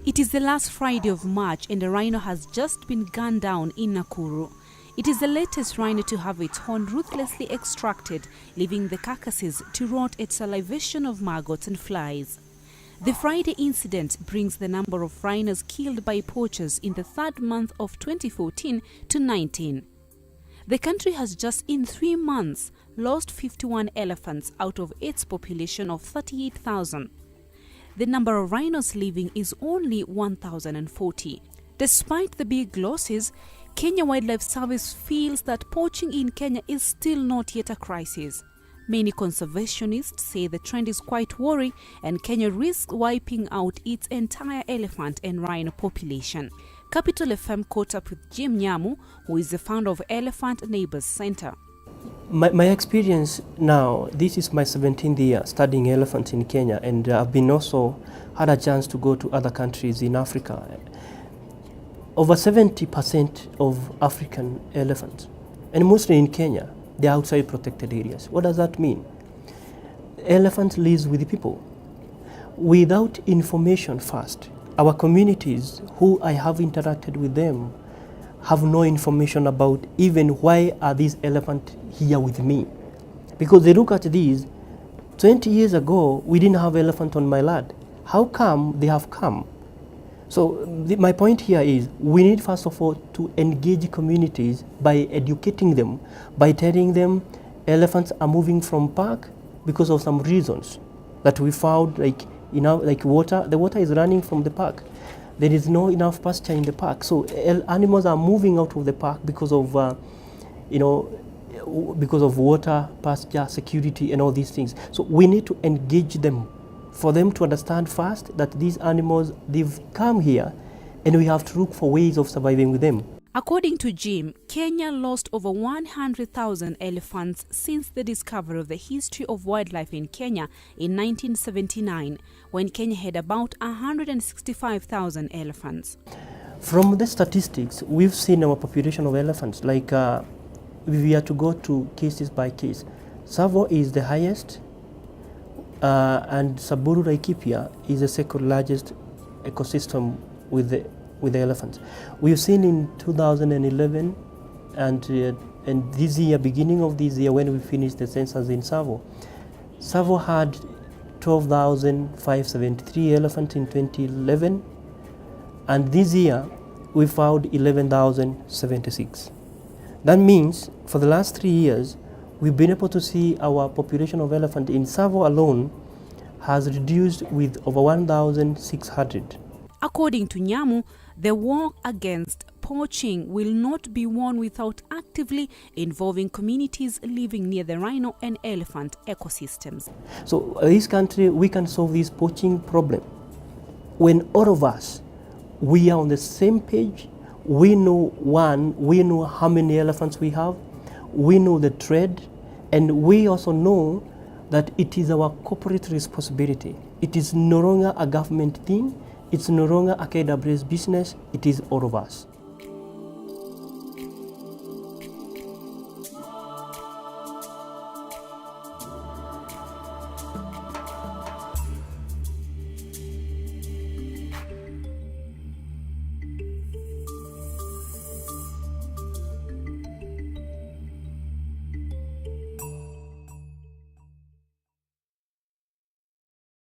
It is the last Friday of March and a rhino has just been gunned down in Nakuru. It is the latest rhino to have its horn ruthlessly extracted, leaving the carcasses to rot at salivation of maggots and flies. The Friday incident brings the number of rhinos killed by poachers in the third month of 2014 to 19. The country has just in 3 months lost 51 elephants out of its population of 38,000. The number of rhinos living is only 1,040. Despite the big losses, Kenya Wildlife Service feels that poaching in Kenya is still not yet a crisis. Many conservationists say the trend is quite worrying and Kenya risks wiping out its entire elephant and rhino population. Capital FM caught up with Jim Nyamu, who is the founder of Elephant Neighbors Center. My experience now, this is my 17th year studying elephants in Kenya, and I've been also had a chance to go to other countries in Africa. Over 70% of African elephants, and mostly in Kenya, they're outside protected areas. What does that mean? Elephants live with the people. Without information first, our communities who I have interacted with them have no information about even why are these elephants here with me. Because they look at these, 20 years ago, we didn't have elephant on my land. How come they have come? So my point here is we need first of all to engage communities by educating them, by telling them elephants are moving from park because of some reasons that we found, like water. The water is running from the park. There is no enough pasture in the park. So animals are moving out of the park because of, because of water, pasture, security, and all these things. So we need to engage them for them to understand first that these animals, they've come here and we have to look for ways of surviving with them. According to Jim, Kenya lost over 100,000 elephants since the discovery of the history of wildlife in Kenya in 1979, when Kenya had about 165,000 elephants. From the statistics, we've seen our population of elephants, like if we are to go to cases by case, Tsavo is the highest, and Samburu Laikipia is the second largest ecosystem with the elephants. We've seen in 2011 and this year, beginning of this year, when we finished the census in Tsavo, Tsavo had 12,573 elephants in 2011, and this year we found 11,076. That means for the last 3 years, we've been able to see our population of elephant in Tsavo alone has reduced with over 1,600. According to Nyamu, the war against poaching will not be won without actively involving communities living near the rhino and elephant ecosystems. So this country, we can solve this poaching problem when all of us, we are on the same page. We know how many elephants we have, we know the trade, and we also know that it is our corporate responsibility. It is no longer a government thing. It's no longer a KWS business, it is all of us.